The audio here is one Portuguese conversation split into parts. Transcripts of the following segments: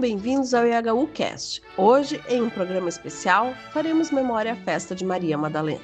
bem-vindos ao IHU Cast. Hoje, em um programa especial, faremos memória à festa de Maria Madalena.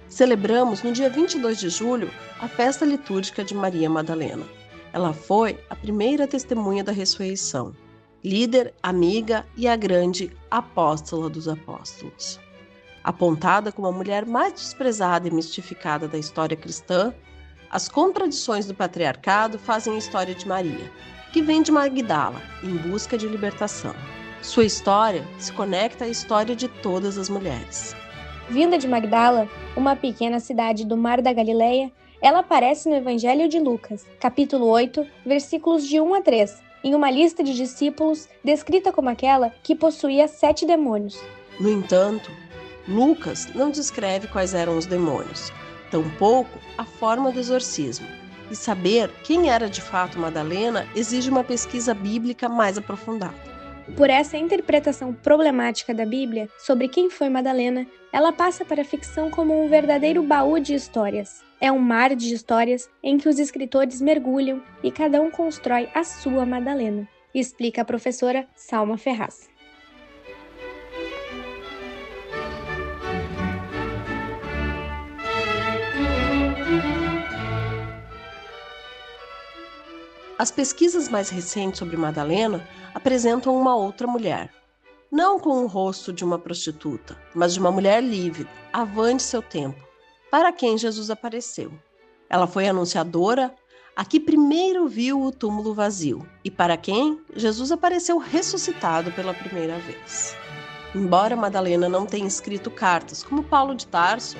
Celebramos no dia 22 de julho a festa litúrgica de Maria Madalena. Ela foi a primeira testemunha da ressurreição, líder, amiga e a grande apóstola dos apóstolos. Apontada como a mulher mais desprezada e mistificada da história cristã, as contradições do patriarcado fazem a história de Maria, que vem de Magdala, em busca de libertação. Sua história se conecta à história de todas as mulheres. Vinda de Magdala, uma pequena cidade do Mar da Galileia, ela aparece no Evangelho de Lucas, capítulo 8, versículos de 1 a 3, em uma lista de discípulos descrita como aquela que possuía 7 demônios. No entanto, Lucas não descreve quais eram os demônios, tampouco a forma do exorcismo. E saber quem era de fato Madalena exige uma pesquisa bíblica mais aprofundada. Por essa interpretação problemática da Bíblia sobre quem foi Madalena, ela passa para a ficção como um verdadeiro baú de histórias. É um mar de histórias em que os escritores mergulham e cada um constrói a sua Madalena, explica a professora Salma Ferraz. As pesquisas mais recentes sobre Madalena apresentam uma outra mulher, não com o rosto de uma prostituta, mas de uma mulher livre, avante seu tempo, para quem Jesus apareceu. Ela foi a anunciadora, a que primeiro viu o túmulo vazio, e para quem Jesus apareceu ressuscitado pela primeira vez. Embora Madalena não tenha escrito cartas como Paulo de Tarso,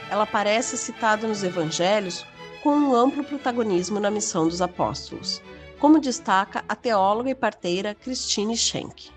ela aparece citada nos evangelhos com um amplo protagonismo na missão dos apóstolos, como destaca a teóloga e parteira Christine Schenck.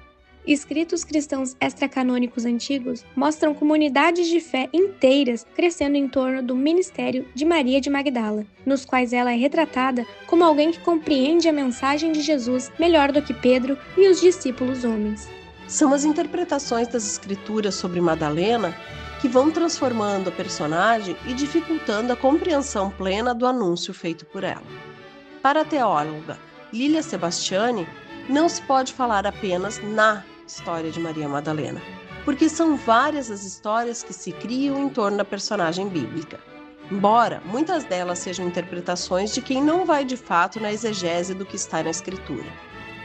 Escritos cristãos extracanônicos antigos mostram comunidades de fé inteiras crescendo em torno do ministério de Maria de Magdala, nos quais ela é retratada como alguém que compreende a mensagem de Jesus melhor do que Pedro e os discípulos homens. São as interpretações das escrituras sobre Madalena que vão transformando a personagem e dificultando a compreensão plena do anúncio feito por ela. Para a teóloga Lília Sebastiani, não se pode falar apenas na história de Maria Madalena, porque são várias as histórias que se criam em torno da personagem bíblica, embora muitas delas sejam interpretações de quem não vai de fato na exegese do que está na escritura.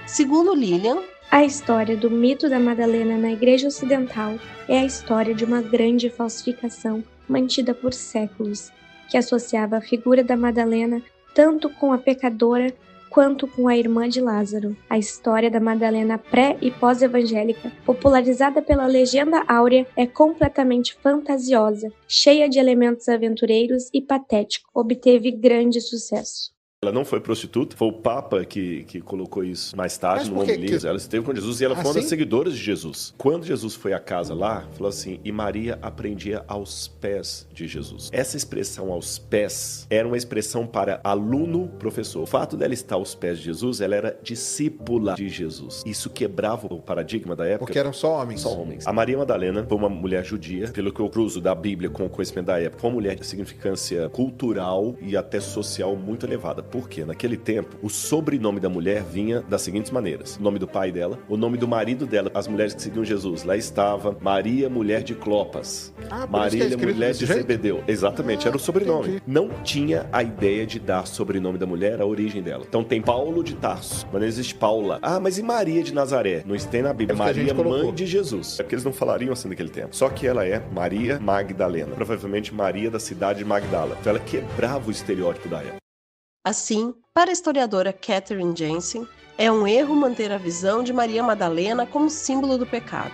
Segundo Lilian, a história do mito da Madalena na Igreja Ocidental é a história de uma grande falsificação mantida por séculos, que associava a figura da Madalena tanto com a pecadora quanto com a irmã de Lázaro. A história da Madalena pré- e pós-evangélica, popularizada pela Legenda Áurea, é completamente fantasiosa, cheia de elementos aventureiros e patético. Obteve grande sucesso. Ela não foi prostituta, foi o Papa que colocou isso mais tarde no Homilias. Ela esteve com Jesus e ela foi uma das seguidoras de Jesus. Quando Jesus foi à casa lá, falou assim, e Maria aprendia aos pés de Jesus. Essa expressão aos pés era uma expressão para aluno-professor. O fato dela estar aos pés de Jesus, ela era discípula de Jesus. Isso quebrava o paradigma da época. Porque eram só homens. Só homens. A Maria Madalena foi uma mulher judia, pelo que eu cruzo da Bíblia com o conhecimento da época, uma mulher de significância cultural e até social muito elevada. Porque naquele tempo, o sobrenome da mulher vinha das seguintes maneiras. O nome do pai dela, o nome do marido dela, as mulheres que seguiam Jesus. Lá estava Maria, mulher de Clopas. Maria, mulher de Zebedeu. Exatamente, era o sobrenome. Entendi. Não tinha a ideia de dar sobrenome da mulher, a origem dela. Então tem Paulo de Tarso, mas não existe Paula. Mas e Maria de Nazaré? Não tem na Bíblia. Maria, mãe de Jesus. É porque eles não falariam assim naquele tempo. Só que ela é Maria Magdalena. Provavelmente Maria da cidade de Magdala. Então ela quebrava o estereótipo da época. Assim, para a historiadora Catherine Jensen, é um erro manter a visão de Maria Madalena como símbolo do pecado,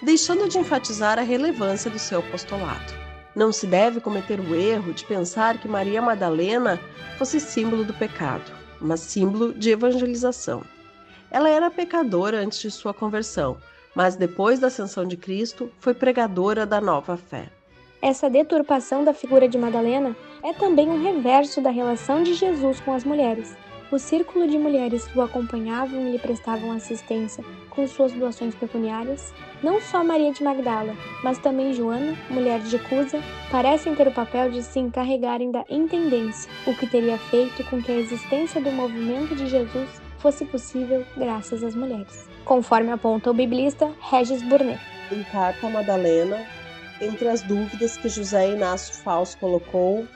deixando de enfatizar a relevância do seu apostolado. Não se deve cometer o erro de pensar que Maria Madalena fosse símbolo do pecado, mas símbolo de evangelização. Ela era pecadora antes de sua conversão, mas depois da ascensão de Cristo, foi pregadora da nova fé. Essa deturpação da figura de Madalena é também um reverso da relação de Jesus com as mulheres. O círculo de mulheres que o acompanhavam e lhe prestavam assistência com suas doações pecuniárias, não só Maria de Magdala, mas também Joana, mulher de Cusa, parecem ter o papel de se encarregarem da intendência, o que teria feito com que a existência do movimento de Jesus fosse possível graças às mulheres. conforme aponta o biblista Regis Burnet. Em carta a Madalena, entre as dúvidas que José Inácio Fausto colocou,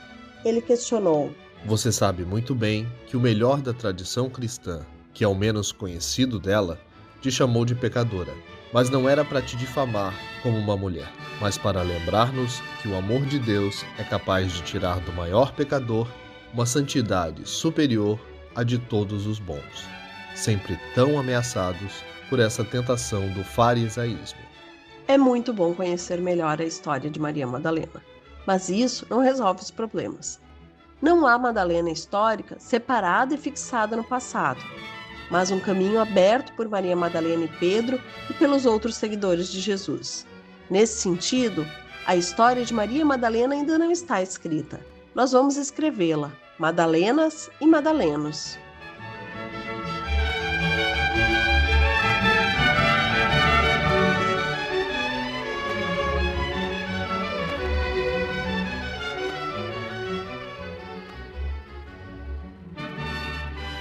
ele questionou: Você sabe muito bem que o melhor da tradição cristã, que é o menos conhecido dela, te chamou de pecadora. Mas não era para te difamar como uma mulher, mas para lembrar-nos que o amor de Deus é capaz de tirar do maior pecador uma santidade superior à de todos os bons, sempre tão ameaçados por essa tentação do farisaísmo. É muito bom conhecer melhor a história de Maria Madalena, mas isso não resolve os problemas. Não há Madalena histórica separada e fixada no passado, mas um caminho aberto por Maria Madalena e Pedro e pelos outros seguidores de Jesus. Nesse sentido, a história de Maria Madalena ainda não está escrita. Nós vamos escrevê-la, Madalenas e Madalenos.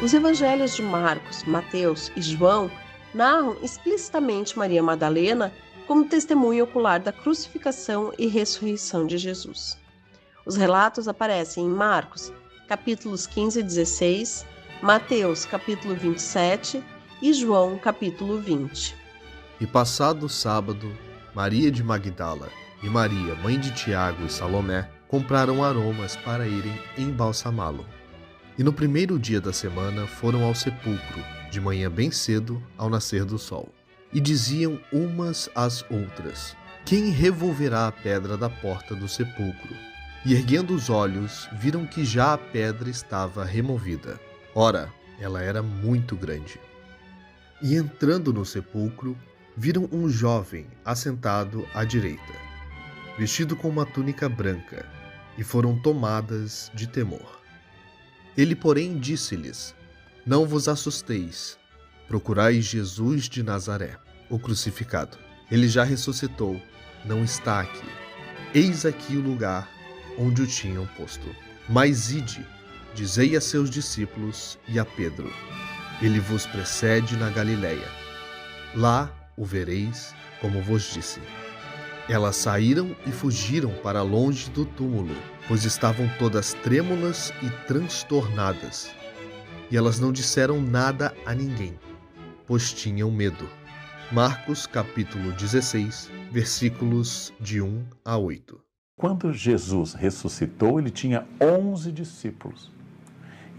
Os evangelhos de Marcos, Mateus e João narram explicitamente Maria Madalena como testemunha ocular da crucificação e ressurreição de Jesus. Os relatos aparecem em Marcos, capítulos 15 e 16, Mateus, capítulo 27 e João, capítulo 20. E passado o sábado, Maria de Magdala e Maria, mãe de Tiago e Salomé, compraram aromas para irem embalsamá-lo. E no primeiro dia da semana foram ao sepulcro, de manhã bem cedo, ao nascer do sol. E diziam umas às outras: Quem revolverá a pedra da porta do sepulcro? E erguendo os olhos, viram que já a pedra estava removida. Ora, ela era muito grande. E entrando no sepulcro, viram um jovem assentado à direita, vestido com uma túnica branca, e foram tomadas de temor. Ele, porém, disse-lhes: Não vos assusteis, procurai Jesus de Nazaré, o crucificado. Ele já ressuscitou, não está aqui. Eis aqui o lugar onde o tinham posto. Mas ide, dizei a seus discípulos e a Pedro: Ele vos precede na Galiléia. Lá o vereis, como vos disse. Elas saíram e fugiram para longe do túmulo, pois estavam todas trêmulas e transtornadas. E elas não disseram nada a ninguém, pois tinham medo. Marcos capítulo 16, versículos de 1 a 8. Quando Jesus ressuscitou, ele tinha 11 discípulos.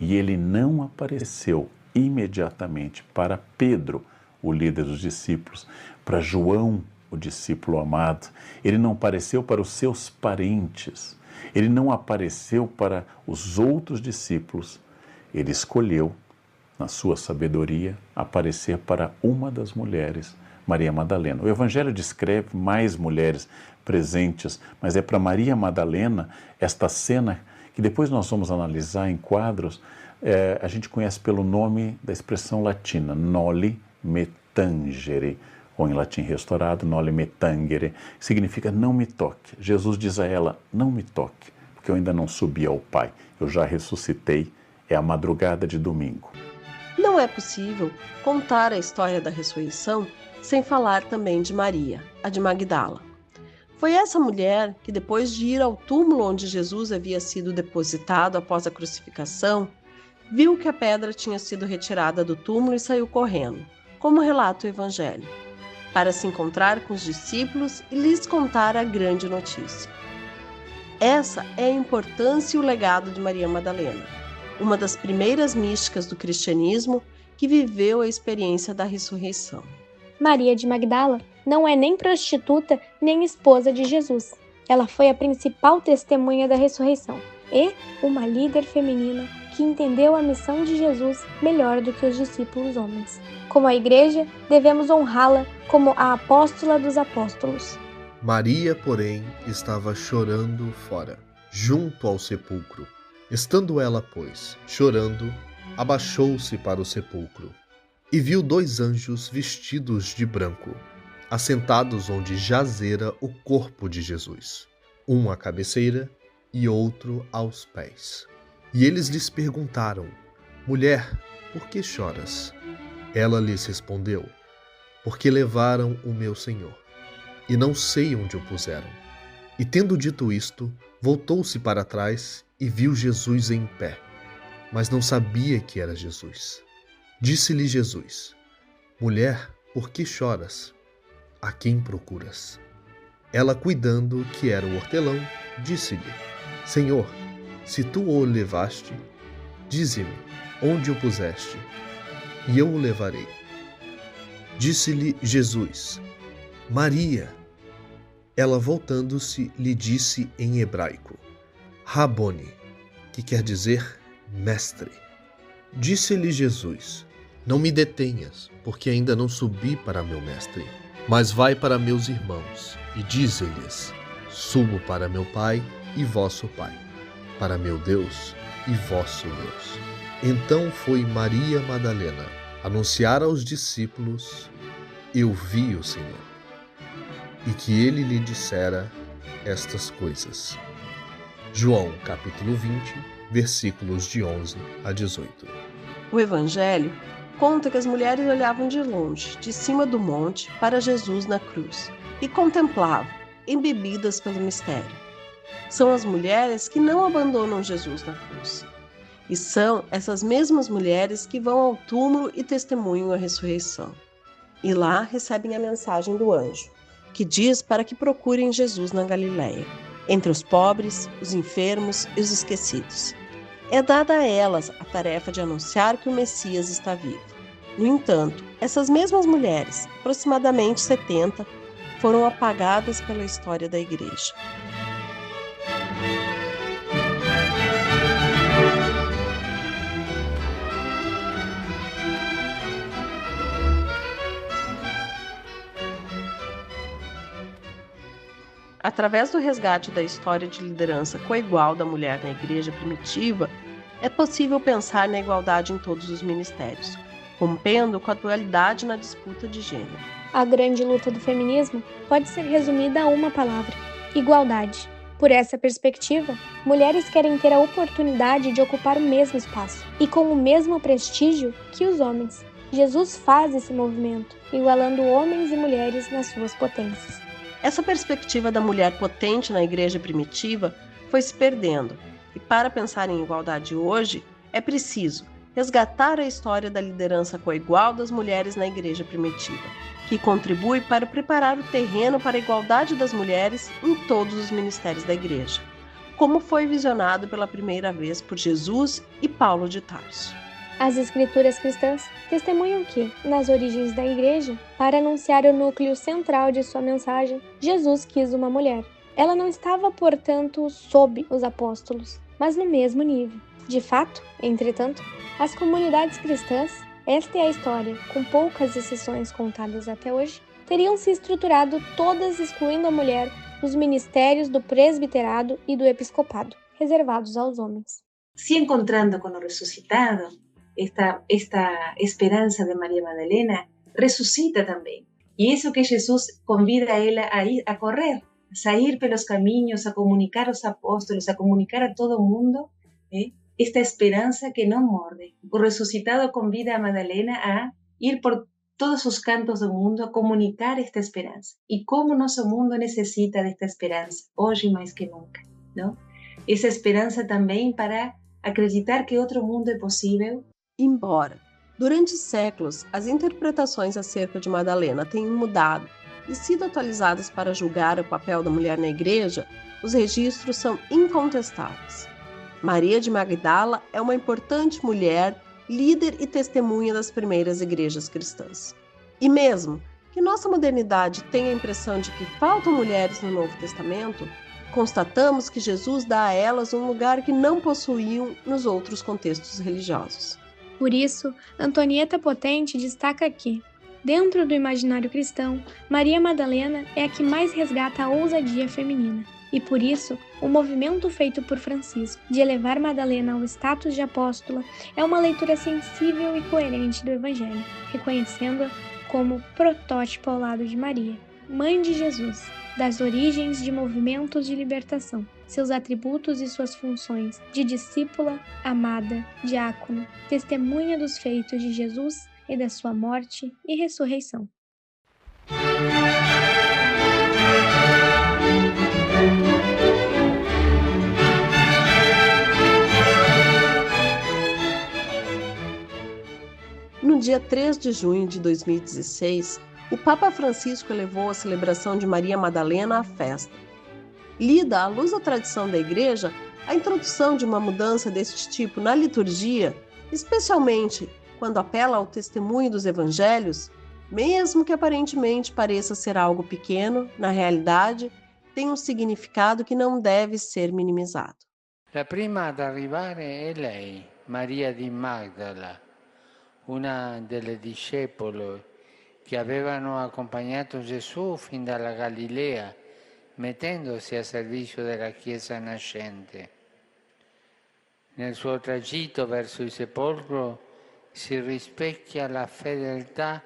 E ele não apareceu imediatamente para Pedro, o líder dos discípulos, para João, o discípulo amado. Ele não apareceu para os seus parentes. Ele não apareceu para os outros discípulos. Ele escolheu, na sua sabedoria, aparecer para uma das mulheres, Maria Madalena. O Evangelho descreve mais mulheres presentes, mas é para Maria Madalena esta cena que depois nós vamos analisar em quadros. A gente conhece pelo nome da expressão latina, noli me tangere, ou em latim restaurado, noli me tangere, significa não me toque. Jesus diz a ela: não me toque, porque eu ainda não subi ao Pai, eu já ressuscitei, é a madrugada de domingo. Não é possível contar a história da ressurreição sem falar também de Maria, a de Magdala. Foi essa mulher que, depois de ir ao túmulo onde Jesus havia sido depositado após a crucificação, viu que a pedra tinha sido retirada do túmulo e saiu correndo, como relata o Evangelho, para se encontrar com os discípulos e lhes contar a grande notícia. Essa é a importância e o legado de Maria Madalena, uma das primeiras místicas do cristianismo que viveu a experiência da ressurreição. Maria de Magdala não é nem prostituta nem esposa de Jesus. Ela foi a principal testemunha da ressurreição e uma líder feminina que entendeu a missão de Jesus melhor do que os discípulos homens. Como a igreja, devemos honrá-la como a apóstola dos apóstolos. Maria, porém, estava chorando fora, junto ao sepulcro. Estando ela, pois, chorando, abaixou-se para o sepulcro e viu 2 anjos vestidos de branco, assentados onde jazera o corpo de Jesus, um à cabeceira e outro aos pés. E eles lhes perguntaram: Mulher, por que choras? Ela lhes respondeu: porque levaram o meu Senhor, e não sei onde o puseram. E tendo dito isto, voltou-se para trás e viu Jesus em pé, mas não sabia que era Jesus. Disse-lhe Jesus: Mulher, por que choras? A quem procuras? Ela, cuidando que era o hortelão, disse-lhe: Senhor, se tu o levaste, dize-me onde o puseste, e eu o levarei. Disse-lhe Jesus: Maria. Ela, voltando-se, lhe disse em hebraico: Rabone, que quer dizer mestre. Disse-lhe Jesus: Não me detenhas, porque ainda não subi para meu mestre, mas vai para meus irmãos e dize-lhes: Subo para meu Pai e vosso Pai, para meu Deus e vosso Deus. Então foi Maria Madalena anunciar aos discípulos: Eu vi o Senhor, e que ele lhe dissera estas coisas. João capítulo 20, versículos de 11 a 18. O Evangelho conta que as mulheres olhavam de longe, de cima do monte, para Jesus na cruz e contemplavam, embebidas pelo mistério. São as mulheres que não abandonam Jesus na cruz. E são essas mesmas mulheres que vão ao túmulo e testemunham a ressurreição. E lá recebem a mensagem do anjo, que diz para que procurem Jesus na Galileia, entre os pobres, os enfermos e os esquecidos. É dada a elas a tarefa de anunciar que o Messias está vivo. No entanto, essas mesmas mulheres, aproximadamente 70, foram apagadas pela história da Igreja. Através do resgate da história de liderança coigual da mulher na Igreja primitiva, é possível pensar na igualdade em todos os ministérios, rompendo com a dualidade na disputa de gênero. A grande luta do feminismo pode ser resumida a uma palavra: igualdade. Por essa perspectiva, mulheres querem ter a oportunidade de ocupar o mesmo espaço e com o mesmo prestígio que os homens. Jesus faz esse movimento, igualando homens e mulheres nas suas potências. Essa perspectiva da mulher potente na Igreja primitiva foi se perdendo, e para pensar em igualdade hoje, é preciso resgatar a história da liderança coigual das mulheres na Igreja primitiva, que contribui para preparar o terreno para a igualdade das mulheres em todos os ministérios da Igreja, como foi visionado pela primeira vez por Jesus e Paulo de Tarso. As escrituras cristãs testemunham que, nas origens da Igreja, para anunciar o núcleo central de sua mensagem, Jesus quis uma mulher. Ela não estava, portanto, sob os apóstolos, mas no mesmo nível. De fato, entretanto, as comunidades cristãs, esta é a história, com poucas exceções contadas até hoje, teriam se estruturado todas excluindo a mulher dos ministérios do presbiterado e do episcopado, reservados aos homens. Se encontrando com o ressuscitado, esta esperança de Maria Madalena ressuscita também. E isso que Jesus convida a ela a correr, a sair pelos caminhos, a comunicar aos apóstolos, a comunicar a todo mundo esta esperança que não morre. O ressuscitado convida a Madalena a ir por todos os cantos do mundo a comunicar esta esperança. E como nosso mundo necessita desta esperança, hoje mais que nunca, não? Essa esperança também para acreditar que outro mundo é possível. Embora, durante séculos, as interpretações acerca de Madalena tenham mudado e sido atualizadas para julgar o papel da mulher na Igreja, os registros são incontestáveis. Maria de Magdala é uma importante mulher, líder e testemunha das primeiras igrejas cristãs. E mesmo que nossa modernidade tenha a impressão de que faltam mulheres no Novo Testamento, constatamos que Jesus dá a elas um lugar que não possuíam nos outros contextos religiosos. Por isso, Antonieta Potente destaca que, dentro do imaginário cristão, Maria Madalena é a que mais resgata a ousadia feminina. E por isso, o movimento feito por Francisco de elevar Madalena ao status de apóstola é uma leitura sensível e coerente do Evangelho, reconhecendo-a como protótipo ao lado de Maria, mãe de Jesus, das origens de movimentos de libertação, seus atributos e suas funções de discípula, amada, diácono, testemunha dos feitos de Jesus e da sua morte e ressurreição. No dia 3 de junho de 2016, o Papa Francisco elevou a celebração de Maria Madalena à festa. Lida à luz da tradição da Igreja, a introdução de uma mudança deste tipo na liturgia, especialmente quando apela ao testemunho dos evangelhos, mesmo que aparentemente pareça ser algo pequeno, na realidade, tem um significado que não deve ser minimizado. La prima ad arrivare è lei, Maria di Magdala, una delle discepole che avevano accompagnato Gesù fin dalla Galilea, mettendosi a servizio della Chiesa nascente. Nel suo tragitto verso il sepolcro si rispecchia la fedeltà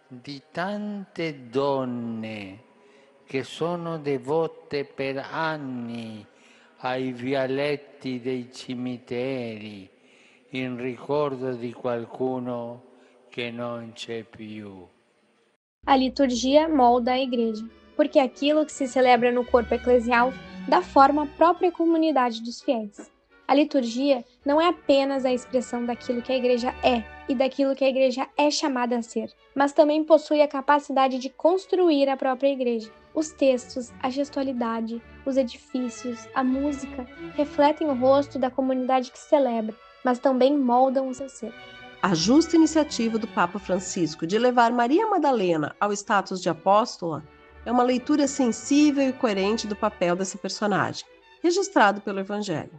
di tante donne che sono devote per anni ai vialetti dei cimiteri in ricordo di qualcuno che non c'è più. A liturgia molda a igreja, porque aquilo que se celebra no corpo eclesial dá forma à própria comunidade dos fiéis. A liturgia não é apenas a expressão daquilo que a igreja é e daquilo que a igreja é chamada a ser, mas também possui a capacidade de construir a própria igreja. Os textos, a gestualidade, os edifícios, a música refletem o rosto da comunidade que celebra, mas também moldam o seu ser. A justa iniciativa do Papa Francisco de elevar Maria Madalena ao status de apóstola é uma leitura sensível e coerente do papel dessa personagem, registrado pelo Evangelho.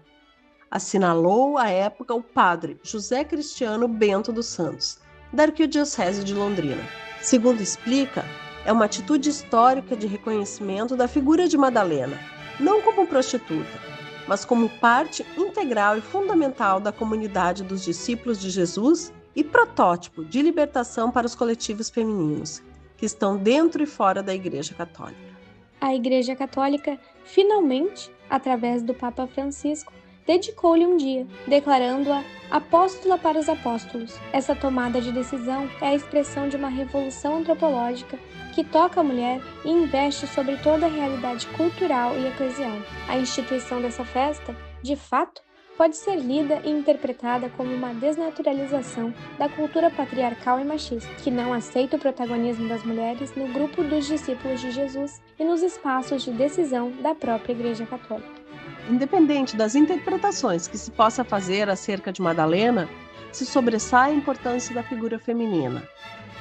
Assinalou à época o padre José Cristiano Bento dos Santos, da Arquidiocese de Londrina. Segundo explica, é uma atitude histórica de reconhecimento da figura de Madalena, não como prostituta, mas como parte integral e fundamental da comunidade dos discípulos de Jesus e protótipo de libertação para os coletivos femininos, que estão dentro e fora da Igreja Católica. A Igreja Católica, finalmente, através do Papa Francisco, dedicou-lhe um dia, declarando-a apóstola para os apóstolos. Essa tomada de decisão é a expressão de uma revolução antropológica que toca a mulher e investe sobre toda a realidade cultural e eclesial. A instituição dessa festa, de fato, pode ser lida e interpretada como uma desnaturalização da cultura patriarcal e machista, que não aceita o protagonismo das mulheres no grupo dos discípulos de Jesus e nos espaços de decisão da própria Igreja Católica. Independente das interpretações que se possa fazer acerca de Madalena, se sobressai a importância da figura feminina,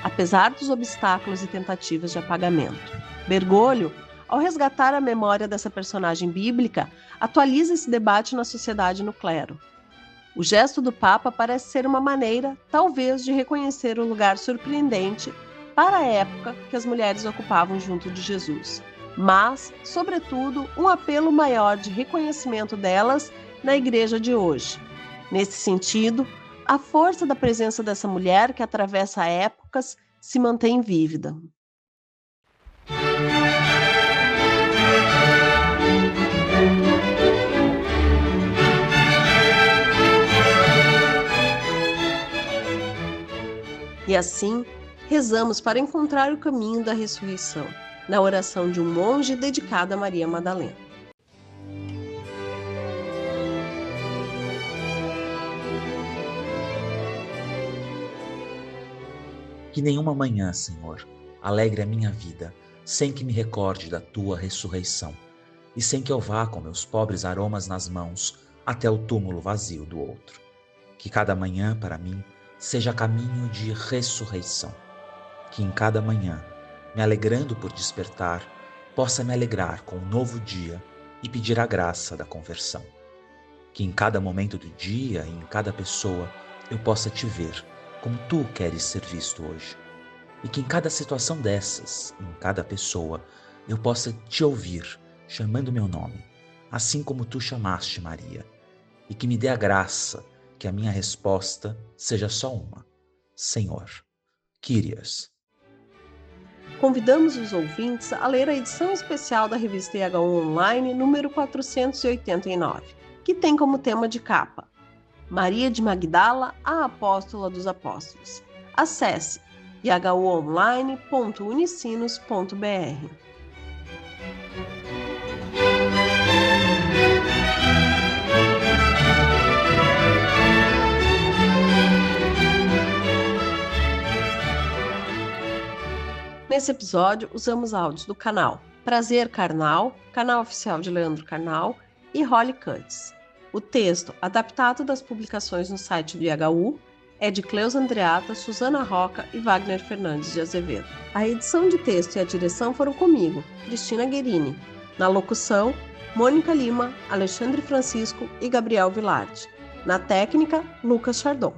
apesar dos obstáculos e tentativas de apagamento. Bergoglio, ao resgatar a memória dessa personagem bíblica, atualiza esse debate na sociedade e no clero. O gesto do Papa parece ser uma maneira, talvez, de reconhecer o lugar surpreendente para a época que as mulheres ocupavam junto de Jesus, mas, sobretudo, um apelo maior de reconhecimento delas na igreja de hoje. Nesse sentido, a força da presença dessa mulher que atravessa épocas se mantém vívida. E assim, rezamos para encontrar o caminho da ressurreição, na oração de um monge dedicado a Maria Madalena. Que nenhuma manhã, Senhor, alegre a minha vida, sem que me recorde da Tua ressurreição, e sem que eu vá com meus pobres aromas nas mãos até o túmulo vazio do outro. Que cada manhã, para mim, seja caminho de ressurreição. Que em cada manhã, me alegrando por despertar, possa me alegrar com um novo dia e pedir a graça da conversão. Que em cada momento do dia e em cada pessoa eu possa te ver como tu queres ser visto hoje. E que em cada situação dessas, em cada pessoa, eu possa te ouvir chamando meu nome, assim como tu chamaste Maria. E que me dê a graça que a minha resposta seja só uma: Senhor, Kyrios. Convidamos os ouvintes a ler a edição especial da revista IH1 Online, número 489, que tem como tema de capa Maria de Magdala, a Apóstola dos Apóstolos. Acesse yhuonline.unicinos.br. Nesse episódio, usamos áudios do canal Prazer Carnal, canal oficial de Leandro Carnal, e Holly Cuts. O texto, adaptado das publicações no site do IHU, é de Cleusa Andreata, Suzana Roca e Wagner Fernandes de Azevedo. A edição de texto e a direção foram comigo, Cristina Guerini. Na locução, Mônica Lima, Alexandre Francisco e Gabriel Villardi. Na técnica, Lucas Chardon.